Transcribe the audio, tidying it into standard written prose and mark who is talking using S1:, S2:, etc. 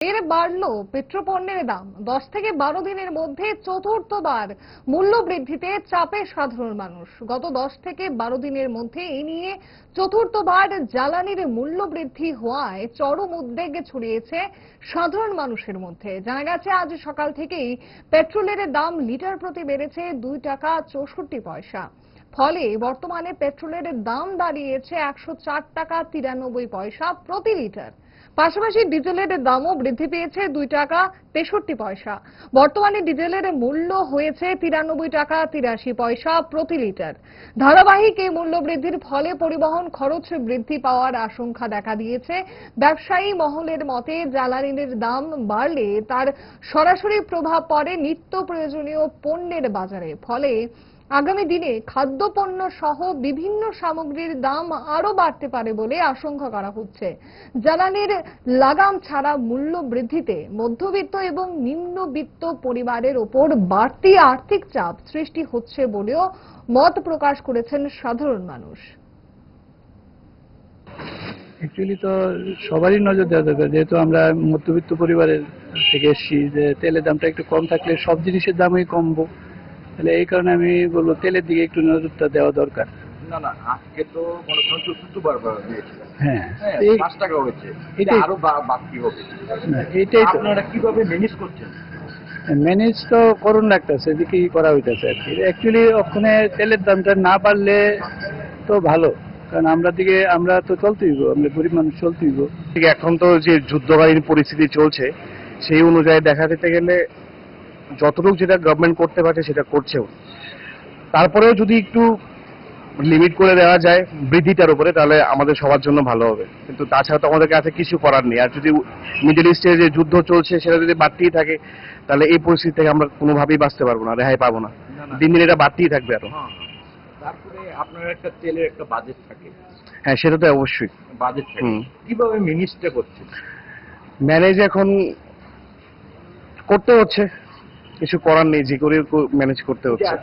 S1: এর বাড়লো পেট্রোপণ্যের দাম। 10 থেকে 12 দিনের মধ্যে চতুর্থবার মূল্য বৃদ্ধিতে চাপে সাধারণ মানুষ। গত 10 থেকে 12 দিনের মধ্যে এই নিয়ে চতুর্থবার জ্বালানির মূল্য বৃদ্ধি হওয়ায় চরম উদ্বেগ ছড়িয়েছে সাধারণ মানুষের মধ্যে। জানা গেছে আজ সকাল থেকেই পেট্রোলের দাম লিটার প্রতি বেড়েছে 2 টাকা 64 পয়সা। ফলে বর্তমানে পেট্রোলের দাম দাঁড়িয়েছে 104 টাকা 93 পয়সা প্রতি লিটার। পাশাপাশি ডিজেলের দামও বৃদ্ধি পেয়েছে 2 টাকা 63 পয়সা। বর্তমানে ডিজেলের মূল্য হয়েছে 93 টাকা 83 পয়সা প্রতি লিটার। ধারাবাহিক এই মূল্য বৃদ্ধির ফলে পরিবহন খরচ বৃদ্ধি পাওয়ার আশঙ্কা দেখা দিয়েছে। ব্যবসায়ী মহলের মতে জ্বালানির দাম বাড়লে তার সরাসরি প্রভাব পড়ে নিত্য প্রয়োজনীয় পণ্যের বাজারে। ফলে আগামী দিনে খাদ্যপণ্য সহ বিভিন্ন সামগ্রীর দাম আরো বাড়তে পারে বলে আশঙ্কা করা হচ্ছে। জ্বালানির লাগাম ছাড়া মূল্য বৃদ্ধিতে মধ্যবিত্ত এবং নিম্নবিত্ত পরিবারের ওপর বাড়তি আর্থিক চাপ সৃষ্টি হচ্ছে বলেও মত প্রকাশ করেছেন সাধারণ মানুষ।
S2: অ্যাকচুয়ালি তো সবারই নজর দেওয়া দরকার, যেহেতু আমরা মধ্যবিত্ত পরিবারের থেকে এসেছি, যে তেলের দামটা একটু কম থাকলে সব জিনিসের দামই কমবো। তাহলে এই কারণে আমি বলবো তেলের দিকে একটু নজরটা দেওয়া দরকার।
S3: না না, আজকে তো মনে করেন চতুর্থবার দিয়েছিল।
S2: হ্যাঁ,
S3: 5 টাকা হয়েছে, এটা আরো বাড়তি হবে।
S2: এইটাই তো
S3: আপনারা কিভাবে ম্যানেজ করছেন?
S2: ম্যানেজ তো করুন একটা, সেদিকেই করা হইতেছে আর কি। অ্যাকচুয়ালি ওখানে তেলের দামটা না বাড়লে তো ভালো, কারণ আমরা তো চলতেই হইব, আমরা গরিব মানুষ চলতেই হইব।
S4: এখন তো যে যুদ্ধকালীন পরিস্থিতি চলছে, সেই অনুযায়ী দেখা যেতে গেলে যতটুকু যেটা গভর্নমেন্ট করতে পারছে সেটা করছেও। তারপরেও যদি একটু লিমিট করে দেওয়া যায় বৃদ্ধিটার উপরে, তাহলে আমাদের সবার জন্য ভালো হবে। কিন্তু তাছাড়া তো আমাদের কাছে কিছু করার নেই। আর যদি মিডল ইস্টে যে যুদ্ধ চলছে সেটা যদি বাড়তেই থাকে, তাহলে এই পরিস্থিতি থেকে আমরা কোনোভাবেই বাঁচতে পারবো না, রেহাই পাবো না। দিন দিন এটা বাড়তেই থাকবে আরো।
S3: তারপরে আপনার একটা তেলের একটা বাজেট থাকে।
S4: হ্যাঁ, সেটা তো অবশ্যই
S3: বাজেট থাকে, কিভাবে ম্যানেজটা করছেন?
S4: ম্যানেজ এখন করতে হচ্ছে, কিছু করার নেই, যে করে ম্যানেজ করতে হচ্ছে।